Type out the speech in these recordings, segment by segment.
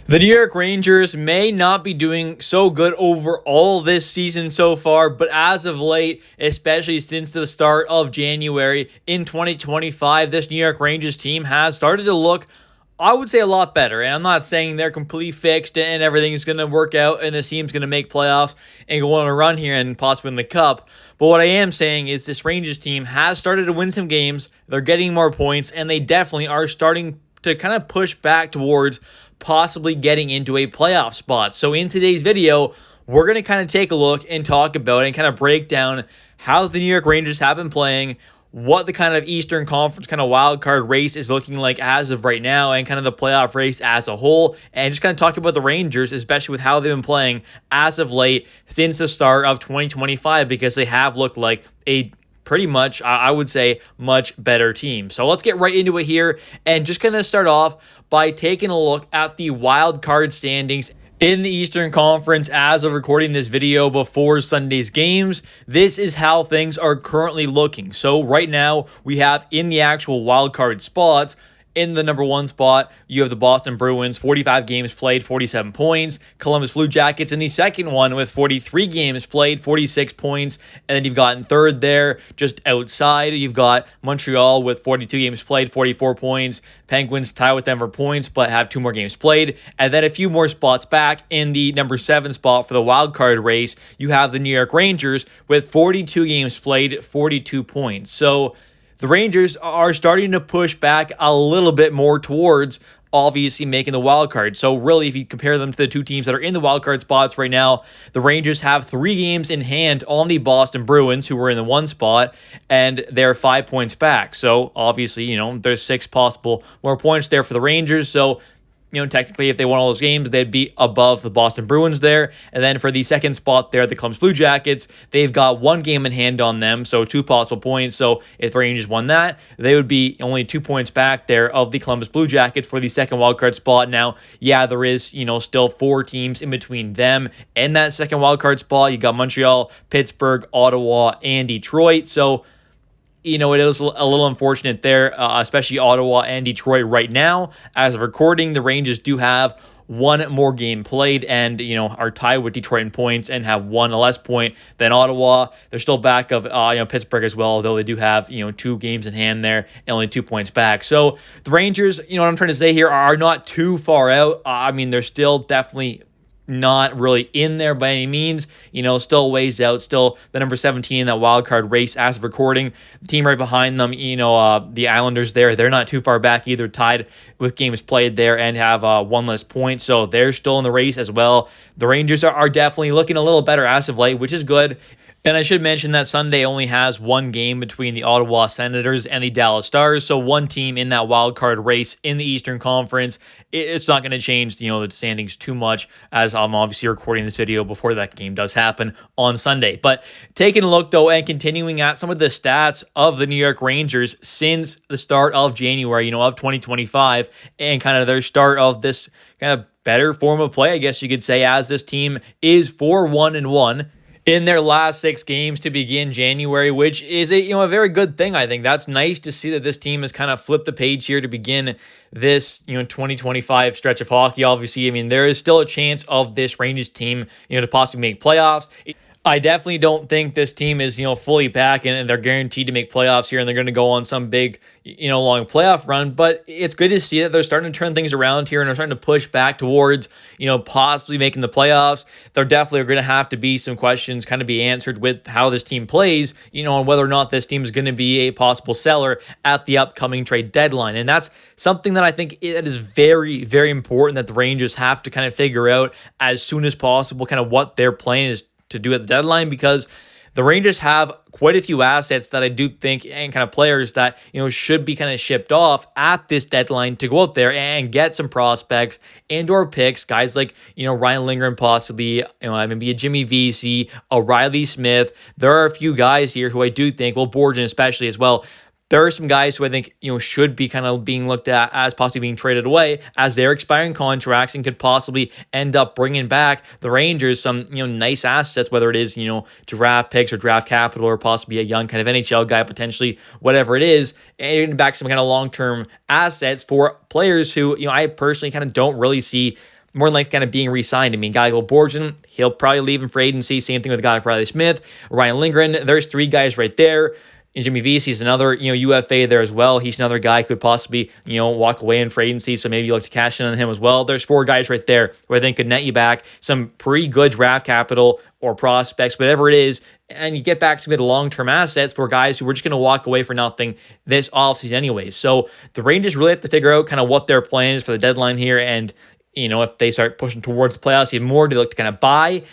The New York Rangers may not be doing so good overall this season so far, but as of late, especially since the start of January in 2025, this New York Rangers team has started to look, I would say, a lot better. And I'm not saying they're completely fixed and everything's going to work out and this team's going to make playoffs and go on a run here and possibly win the cup. But what I am saying is this Rangers team has started to win some games. They're getting more points, and they definitely are starting to kind of push back towards possibly getting into a playoff spot. So in today's video, we're going to kind of take a look and talk about and kind of break down how the New York Rangers have been playing, what the kind of Eastern Conference kind of wild card race is looking like as of right now, and kind of the playoff race as a whole, and just kind of talk about the Rangers, especially with how they've been playing as of late since the start of 2025, because they have looked like a pretty much, I would say, much better team. So let's get right into it here and just kind of start off by taking a look at the wild card standings in the Eastern Conference as of recording this video before Sunday's games. This is how things are currently looking. So right now we have in the actual wild card spots, in the number one spot, you have the Boston Bruins, 45 games played, 47 points. Columbus Blue Jackets in the second one with 43 games played, 46 points. And then you've got in third there, just outside, you've got Montreal with 42 games played, 44 points. Penguins tie with them for points, but have 2 more games played. And then a few more spots back in the number 7 spot for the wild card race, you have the New York Rangers with 42 games played, 42 points. So the Rangers are starting to push back a little bit more towards obviously making the wild card. So really, if you compare them to the two teams that are in the wild card spots right now, the Rangers have 3 games in hand on the Boston Bruins, who were in the 1 spot, and they're 5 points back. So obviously, there's 6 possible more points there for the Rangers. So technically, if they won all those games, they'd be above the Boston Bruins there. And then for the second spot there, the Columbus Blue Jackets, they've got 1 game in hand on them, so 2 possible points. So if the Rangers won that, they would be only 2 points back there of the Columbus Blue Jackets for the second wildcard spot. Now, yeah, there is, still 4 teams in between them and that second wildcard spot. You got Montreal, Pittsburgh, Ottawa, and Detroit. So it is a little unfortunate there, especially Ottawa and Detroit right now. As of recording, the Rangers do have 1 more game played and, are tied with Detroit in points and have 1 less point than Ottawa. They're still back of, Pittsburgh as well, though they do have, 2 games in hand there and only 2 points back. So the Rangers, what I'm trying to say here, are not too far out. They're still definitely not really in there by any means, still ways out, still the number 17 in that wild card race as of recording. The team right behind them, the Islanders they're not too far back either, tied with games played there and have 1 less point, so they're still in the race as well. The Rangers are definitely looking a little better as of late, which is good. And I should mention that Sunday only has 1 game between the Ottawa Senators and the Dallas Stars, so 1 team in that wild card race in the Eastern Conference. It's not going to change, the standings too much, as I'm obviously recording this video before that game does happen on Sunday. But taking a look, though, and continuing at some of the stats of the New York Rangers since the start of January, of 2025, and kind of their start of this kind of better form of play, I guess you could say, as this team is 4-1-1. in their last 6 games to begin January, which is a very good thing. I think that's nice to see that this team has kind of flipped the page here to begin this 2025 stretch of hockey. Obviously, there is still a chance of this Rangers team to possibly make playoffs. I definitely don't think this team is, fully back and they're guaranteed to make playoffs here and they're going to go on some big, long playoff run. But it's good to see that they're starting to turn things around here and they're starting to push back towards, possibly making the playoffs. There definitely are going to have to be some questions kind of be answered with how this team plays, on whether or not this team is going to be a possible seller at the upcoming trade deadline. And that's something that I think that is very, very important that the Rangers have to kind of figure out as soon as possible, kind of what their plan is to do at the deadline, because the Rangers have quite a few assets that I do think and kind of players that, should be kind of shipped off at this deadline to go out there and get some prospects and or picks, guys like, Ryan Lindgren, possibly, maybe a Jimmy Vesey, a Riley Smith. There are a few guys here who I do think, Borgen especially as well, there are some guys who I think, should be kind of being looked at as possibly being traded away as they're expiring contracts and could possibly end up bringing back the Rangers some, nice assets, whether it is, draft picks or draft capital or possibly a young kind of NHL guy, potentially, whatever it is, and getting back some kind of long-term assets for players who, I personally kind of don't really see more than likely kind of being re-signed. I mean, guy like Borgen, he'll probably leave in free agency. Same thing with a guy like Riley Smith, Ryan Lindgren. There's three guys right there. And Jimmy Vesey's another, UFA there as well. He's another guy who could possibly, walk away in free agency. So maybe you look to cash in on him as well. There's four guys right there who I think could net you back some pretty good draft capital or prospects, whatever it is. And you get back some good long-term assets for guys who were just going to walk away for nothing this offseason anyways. So the Rangers really have to figure out kind of what their plan is for the deadline here. And, if they start pushing towards the playoffs even more, to look to kind of buy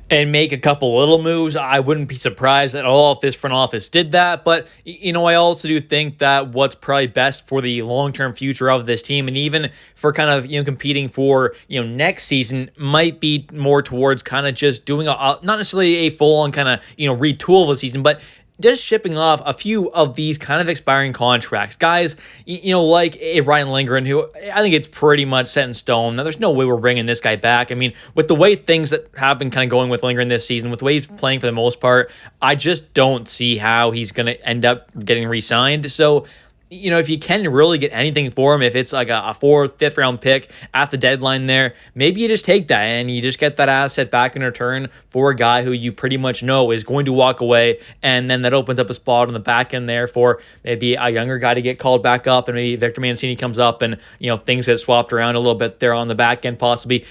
and make a couple little moves. I wouldn't be surprised at all if this front office did that. But, I also do think that what's probably best for the long-term future of this team, and even for kind of, competing for, next season, might be more towards kind of just doing not necessarily a full-on kind of, retool of the season, but just shipping off a few of these kind of expiring contracts. Guys, like a Ryan Lindgren, who I think it's pretty much set in stone. Now, there's no way we're bringing this guy back. I mean, with the way things that have been kind of going with Lindgren this season, with the way he's playing for the most part, I just don't see how he's going to end up getting re-signed. So, if you can really get anything for him, if it's like a fourth, fifth round pick at the deadline there, maybe you just take that and you just get that asset back in return for a guy who you pretty much know is going to walk away. And then that opens up a spot on the back end there for maybe a younger guy to get called back up, and maybe Victor Mancini comes up and, things get swapped around a little bit there on the back end possibly.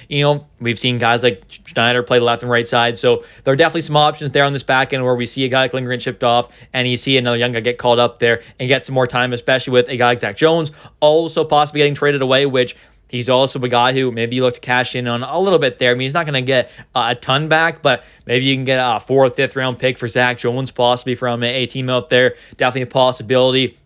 We've seen guys like Schneider play the left and right side. So there are definitely some options there on this back end where we see a guy like Lindgren chipped off and you see another young guy get called up there and get some more time, especially with a guy like Zach Jones also possibly getting traded away, which he's also a guy who maybe you look to cash in on a little bit there. I mean, he's not going to get a ton back, but maybe you can get a fourth, fifth round pick for Zach Jones, possibly from a team out there. Definitely a possibility.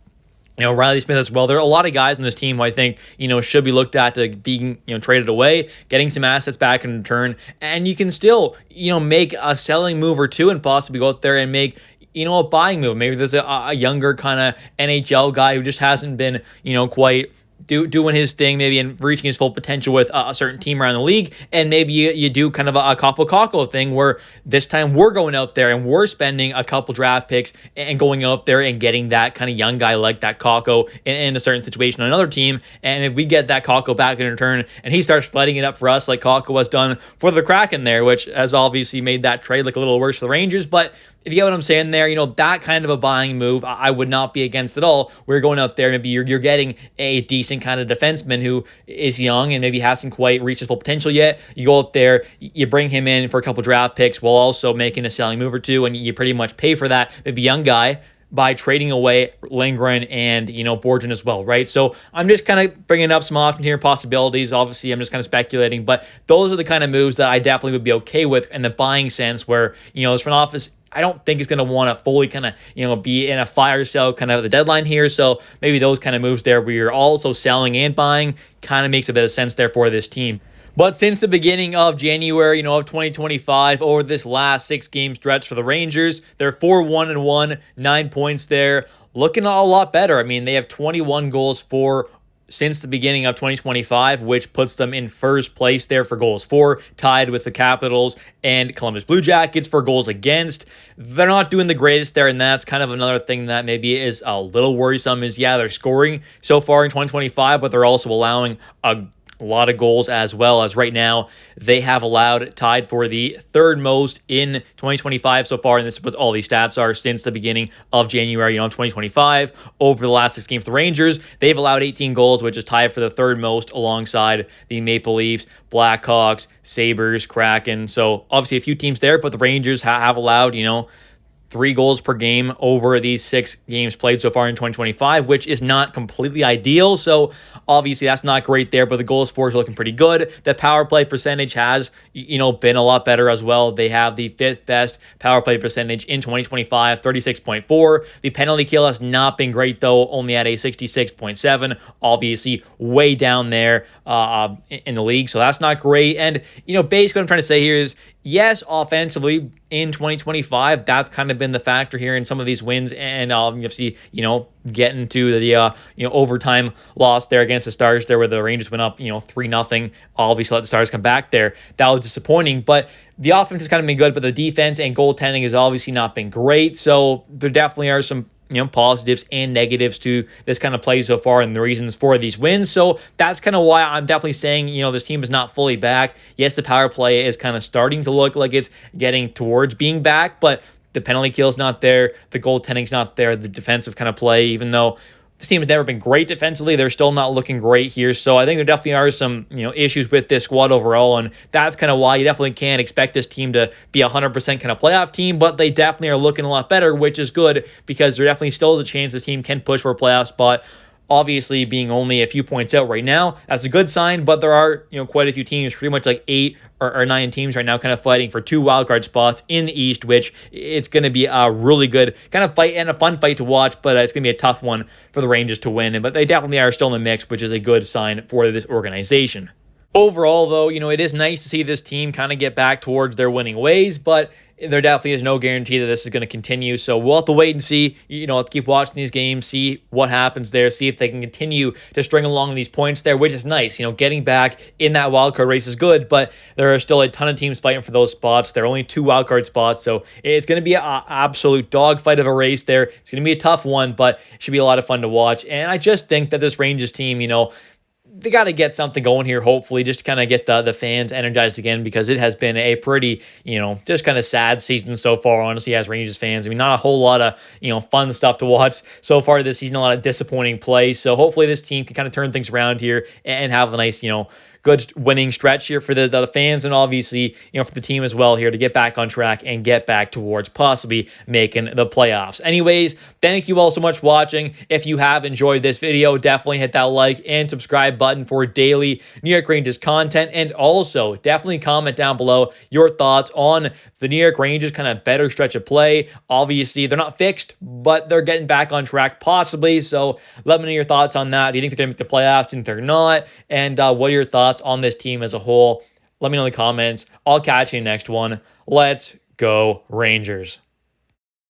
Riley Smith as well. There are a lot of guys on this team who I think, should be looked at to being, traded away, getting some assets back in return. And you can still, make a selling move or two and possibly go out there and make, a buying move. Maybe there's a younger kind of NHL guy who just hasn't been, quite doing his thing, maybe, and reaching his full potential with a certain team around the league. And maybe you do kind of a Capo Caco thing where this time we're going out there and we're spending a couple draft picks and going out there and getting that kind of young guy like that Caco in a certain situation on another team. And if we get that Caco back in return and he starts lighting it up for us like Caco has done for the Kraken there, which has obviously made that trade look a little worse for the Rangers. But if you get what I'm saying there, that kind of a buying move, I would not be against at all. We're going out there, maybe you're getting a decent kind of defenseman who is young and maybe hasn't quite reached his full potential yet. You go out there, you bring him in for a couple draft picks while also making a selling move or two, and you pretty much pay for that, maybe young guy, by trading away Lindgren and, Borgen as well, right? So I'm just kind of bringing up some options here, possibilities. Obviously, I'm just kind of speculating, but those are the kind of moves that I definitely would be okay with in the buying sense where, this front office, I don't think is going to want to fully kind of, be in a fire sale kind of at the deadline here. So maybe those kind of moves there where you're also selling and buying kind of makes a bit of sense there for this team. But since the beginning of January, of 2025, over this last 6-game stretch for the Rangers, they're 4-1-1, 9 points there, looking a lot better. I mean, they have 21 goals for since the beginning of 2025, which puts them in first place there for goals for, tied with the Capitals and Columbus Blue Jackets for goals against. They're not doing the greatest there, and that's kind of another thing that maybe is a little worrisome is, they're scoring so far in 2025, but they're also allowing a lot of goals as well. As right now, they have allowed, tied for the third most in 2025 so far, and this is what all these stats are since the beginning of January, 2025. Over the last 6 games for the Rangers, they've allowed 18 goals, which is tied for the third most alongside the Maple Leafs, Blackhawks, Sabres, Kraken. So obviously a few teams there, but the Rangers have allowed, 3 goals per game over these 6 games played so far in 2025, which is not completely ideal. So obviously that's not great there, but the goals for is looking pretty good. The power play percentage has, been a lot better as well. They have the 5th best power play percentage in 2025, 36.4. The penalty kill has not been great though, only at a 66.7. Obviously way down there in the league. So that's not great. And, basically what I'm trying to say here is, yes, offensively in 2025, that's kind of been the factor here in some of these wins, and obviously, getting to the overtime loss there against the Stars there where the Rangers went up 3-0. Obviously let the Stars come back there. That was disappointing, but the offense has kind of been good, but the defense and goaltending has obviously not been great. So there definitely are some positives and negatives to this kind of play so far and the reasons for these wins. So that's kind of why I'm definitely saying, this team is not fully back. Yes, the power play is kind of starting to look like it's getting towards being back, but the penalty kill is not there. The goaltending's not there. The defensive kind of play, even though this team has never been great defensively, they're still not looking great here. So I think there definitely are some, issues with this squad overall, and that's kind of why you definitely can't expect this team to be a 100% kind of playoff team, but they definitely are looking a lot better, which is good because there definitely still is a chance this team can push for a playoff spot. Obviously, being only a few points out right now, that's a good sign, but there are, quite a few teams, pretty much like 8 or 9 teams right now kind of fighting for 2 wildcard spots in the East, which it's going to be a really good kind of fight and a fun fight to watch, but it's going to be a tough one for the Rangers to win. But they definitely are still in the mix, which is a good sign for this organization. Overall, though, it is nice to see this team kind of get back towards their winning ways, but there definitely is no guarantee that this is going to continue. So we'll have to wait and see, keep watching these games, see what happens there, see if they can continue to string along these points there, which is nice. Getting back in that wildcard race is good, but there are still a ton of teams fighting for those spots. There are only 2 wildcard spots, so it's going to be an absolute dogfight of a race there. It's going to be a tough one, but it should be a lot of fun to watch. And I just think that this Rangers team, they got to get something going here, hopefully, just to kind of get the fans energized again, because it has been a pretty, just kind of sad season so far, honestly, as Rangers fans. I mean, not a whole lot of, fun stuff to watch so far this season, a lot of disappointing play. So hopefully this team can kind of turn things around here and have a nice, good winning stretch here for the fans, and obviously, for the team as well here to get back on track and get back towards possibly making the playoffs. Anyways, thank you all so much for watching. If you have enjoyed this video, definitely hit that like and subscribe button for daily New York Rangers content, and also definitely comment down below your thoughts on the New York Rangers kind of better stretch of play. Obviously, they're not fixed, but they're getting back on track possibly, so let me know your thoughts on that. Do you think they're going to make the playoffs? Do you think they're not? And what are your thoughts on this team as a whole? Let me know in the comments. I'll catch you in the next one. Let's go Rangers.